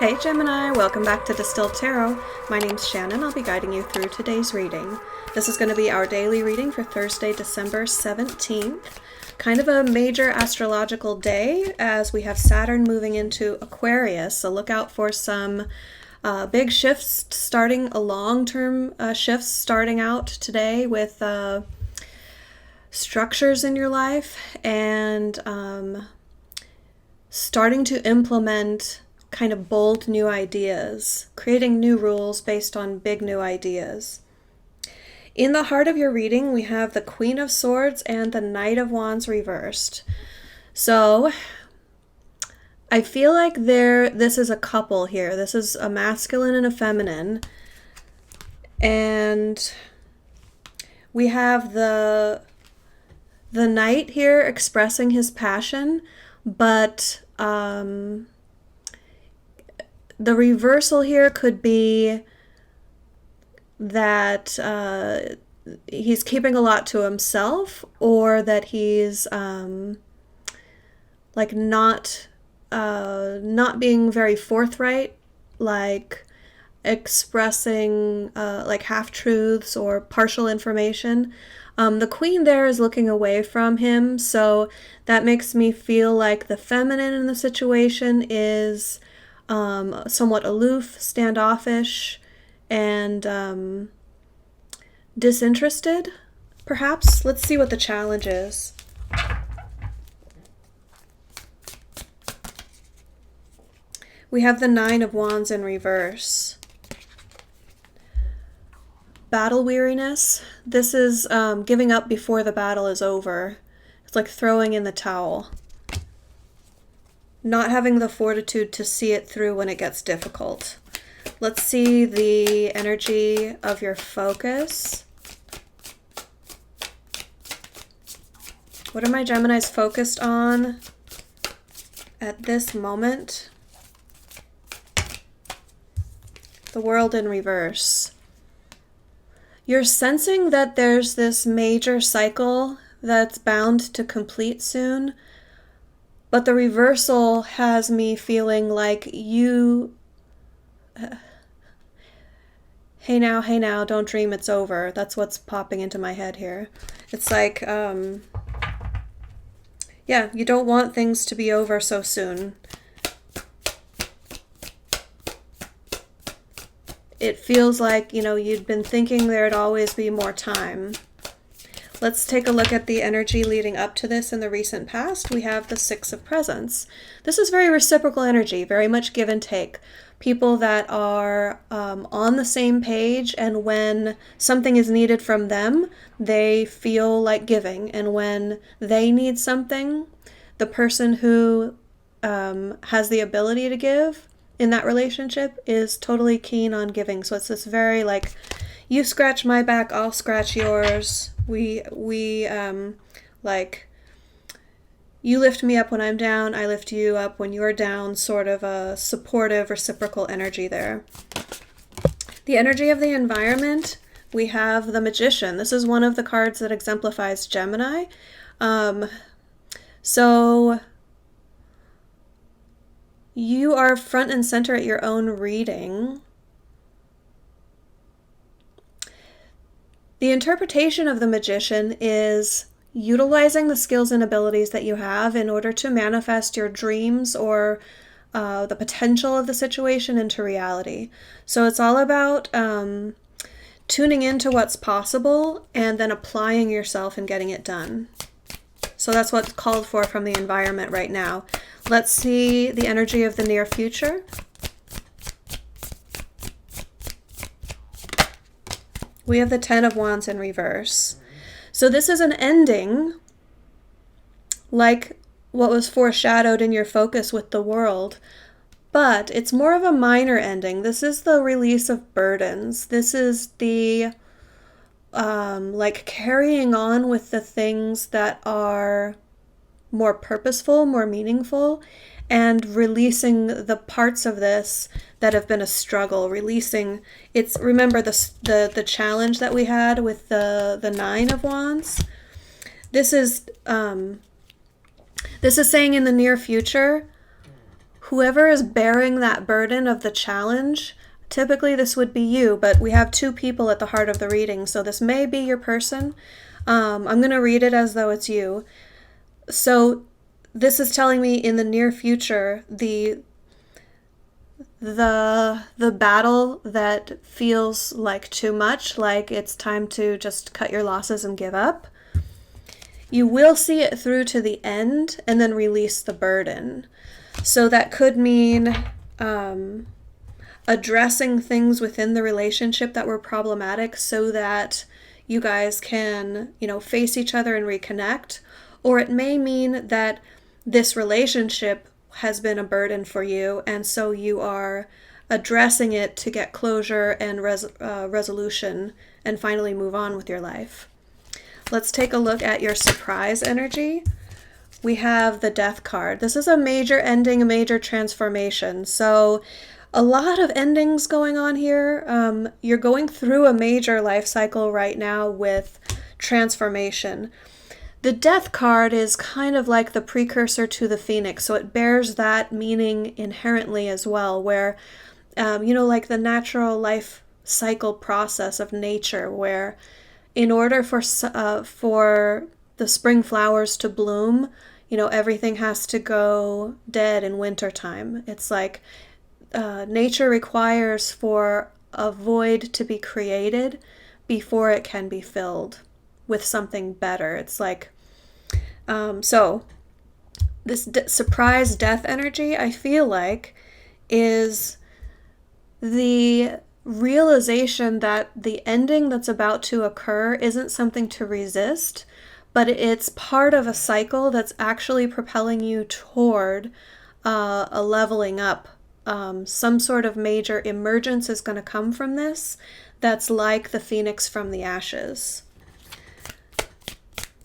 Hey Gemini, welcome back to Distilled Tarot. My name's Shannon. I'll be guiding you through today's reading. This is going to be our daily reading for Thursday, December 17th. Kind of a major astrological day as we have Saturn moving into Aquarius, so look out for some big shifts starting, long-term shifts starting out today with structures in your life and starting to implement kind of bold new ideas, creating new rules based on big new ideas. In the heart of your reading, we have the Queen of Swords and the Knight of Wands reversed. So I feel like this is a couple here. This is a masculine and a feminine. And we have the Knight here expressing his passion, but the reversal here could be that he's keeping a lot to himself, or that he's like not being very forthright, like expressing like half-truths or partial information. The Queen there is looking away from him, so that makes me feel like the feminine in the situation is somewhat aloof, standoffish, and disinterested, perhaps. Let's see what the challenge is. We have the Nine of Wands in reverse. Battle weariness. This is giving up before the battle is over. It's like throwing in the towel. Not having the fortitude to see it through when it gets difficult. Let's see the energy of your focus. What are my Geminis focused on at this moment? The World in reverse. You're sensing that there's this major cycle that's bound to complete soon, but the reversal has me feeling like you... hey now, don't dream it's over. That's what's popping into my head here. It's like, yeah, you don't want things to be over so soon. It feels like, you know, you'd been thinking there'd always be more time. Let's take a look at the energy leading up to this in the recent past. We have the Six of Presents. This is very reciprocal energy, very much give and take. People that are on the same page, and when something is needed from them, they feel like giving. And when they need something, the person who has the ability to give in that relationship is totally keen on giving. So it's this very like, you scratch my back, I'll scratch yours. We like, you lift me up when I'm down, I lift you up when you're down, sort of a supportive, reciprocal energy there. The energy of the environment, we have the Magician. This is one of the cards that exemplifies Gemini. So you are front and center at your own reading. The interpretation of the Magician is utilizing the skills and abilities that you have in order to manifest your dreams or the potential of the situation into reality. So it's all about tuning into what's possible and then applying yourself and getting it done. So that's what's called for from the environment right now. Let's see the energy of the near future. We have the Ten of Wands in reverse. So this is an ending, like what was foreshadowed in your focus with the World, but it's more of a minor ending. This is the release of burdens. This is the like carrying on with the things that are more purposeful, more meaningful, and releasing the parts of this that have been a struggle. Releasing, it's, remember the challenge that we had with the Nine of Wands. This is saying in the near future, whoever is bearing that burden of the challenge, typically this would be you, but we have two people at the heart of the reading, so this may be your person. I'm going to read it as though it's you. So this is telling me in the near future, the battle that feels like too much, like it's time to just cut your losses and give up, you will see it through to the end and then release the burden. So that could mean addressing things within the relationship that were problematic so that you guys can, face each other and reconnect. Or it may mean that this relationship has been a burden for you, and so you are addressing it to get closure and resolution and finally move on with your life. Let's take a look at your surprise energy. We have the Death card. This is a major ending, a major transformation. So a lot of endings going on here. You're going through a major life cycle right now with transformation. The Death card is kind of like the precursor to the Phoenix, so it bears that meaning inherently as well, where, like the natural life cycle process of nature, where in order for the spring flowers to bloom, everything has to go dead in wintertime. It's like nature requires for a void to be created before it can be filled with something better. It's like, so this surprise death energy, I feel like, is the realization that the ending that's about to occur isn't something to resist, but it's part of a cycle that's actually propelling you toward a leveling up. Some sort of major emergence is going to come from this that's like the phoenix from the ashes.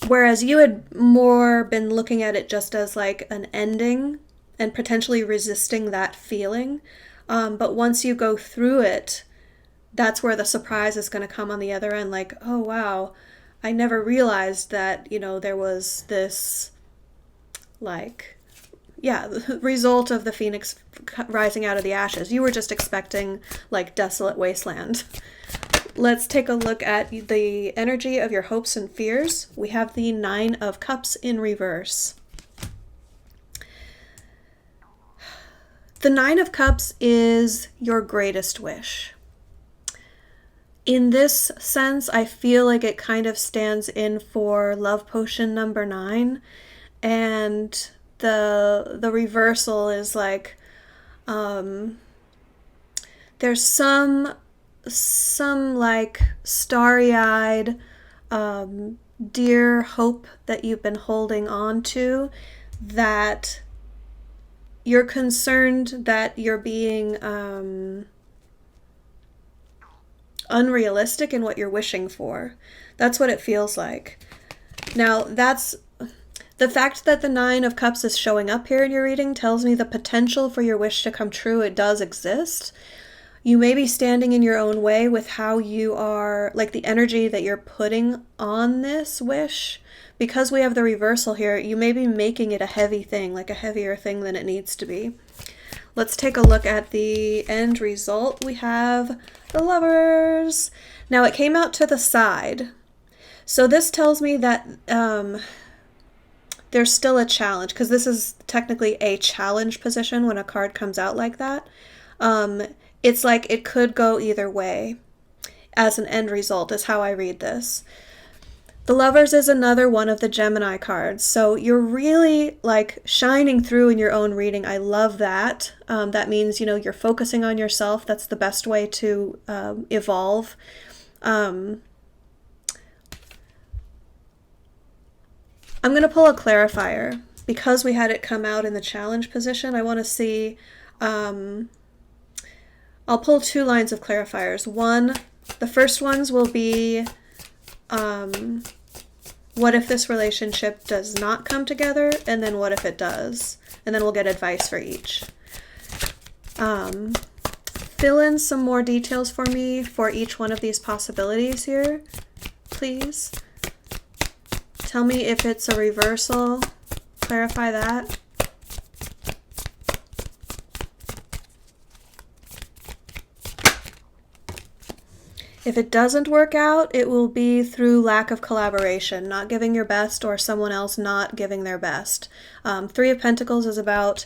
Whereas you had more been looking at it just as like an ending and potentially resisting that feeling. But once you go through it, that's where the surprise is going to come on the other end. Like, oh, wow, I never realized that, there was this, the result of the phoenix rising out of the ashes. You were just expecting, desolate wasteland. Let's take a look at the energy of your hopes and fears. We have the Nine of Cups in reverse. The Nine of Cups is your greatest wish. In this sense, I feel like it kind of stands in for love potion number 9. And the reversal is like, there's some starry-eyed, dear hope that you've been holding on to, that you're concerned that you're being unrealistic in what you're wishing for. That's what it feels like. Now, that's the fact that the Nine of Cups is showing up here in your reading tells me the potential for your wish to come true. It does exist. You may be standing in your own way with how you are, the energy that you're putting on this wish. Because we have the reversal here, you may be making it a heavy thing, a heavier thing than it needs to be. Let's take a look at the end result. We have the Lovers. Now, it came out to the side. So this tells me that there's still a challenge, because this is technically a challenge position when a card comes out like that. It's like it could go either way as an end result is how I read this. The Lovers is another one of the Gemini cards. So you're really shining through in your own reading. I love that. That means, you're focusing on yourself. That's the best way to evolve. I'm going to pull a clarifier. Because we had it come out in the challenge position, I want to see... I'll pull 2 lines of clarifiers. The first ones will be, what if this relationship does not come together, and then what if it does? And then we'll get advice for each. Fill in some more details for me for each one of these possibilities here, please. Tell me if it's a reversal. Clarify that. If it doesn't work out, it will be through lack of collaboration, not giving your best, or someone else not giving their best. Three of Pentacles is about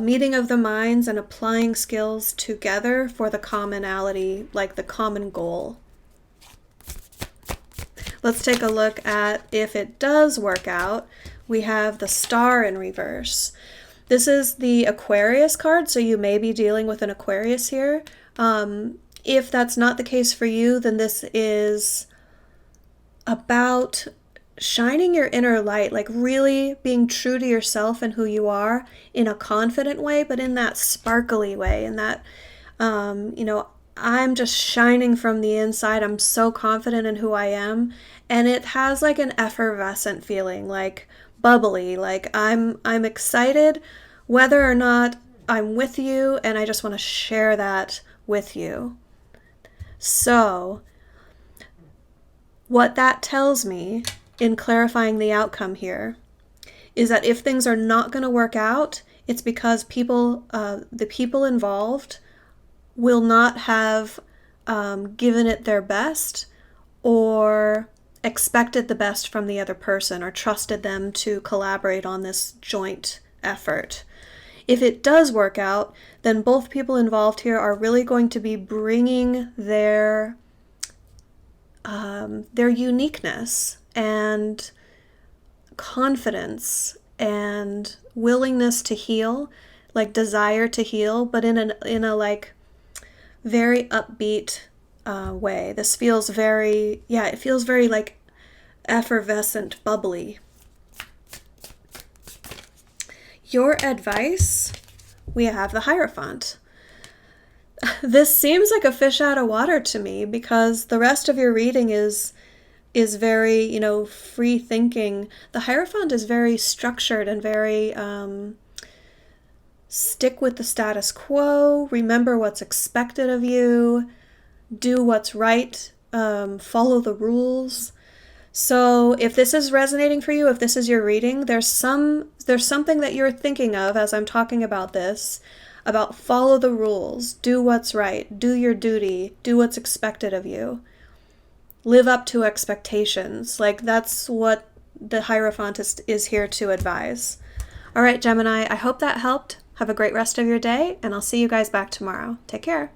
meeting of the minds and applying skills together for the commonality, like the common goal. Let's take a look at if it does work out. We have the Star in reverse. This is the Aquarius card, so you may be dealing with an Aquarius here. If that's not the case for you, then this is about shining your inner light, like really being true to yourself and who you are in a confident way, but in that sparkly way, in that, I'm just shining from the inside. I'm so confident in who I am. And it has like an effervescent feeling, like bubbly, like I'm excited whether or not I'm with you, and I just want to share that with you. So what that tells me in clarifying the outcome here is that if things are not going to work out, it's because the people involved will not have given it their best, or expected the best from the other person, or trusted them to collaborate on this joint effort. If it does work out, then both people involved here are really going to be bringing their uniqueness and confidence and willingness to heal, like desire to heal, but in a like very upbeat way. This feels very, it feels very like effervescent, bubbly. Your advice, we have the Hierophant. This seems like a fish out of water to me, because the rest of your reading is very, free thinking. The Hierophant is very structured and very stick with the status quo, remember what's expected of you, do what's right, follow the rules. So if this is resonating for you, if this is your reading, there's something that you're thinking of as I'm talking about this, about follow the rules, do what's right, do your duty, do what's expected of you, live up to expectations. Like, that's what the Hierophant is here to advise. All right, Gemini, I hope that helped. Have a great rest of your day, and I'll see you guys back tomorrow. Take care.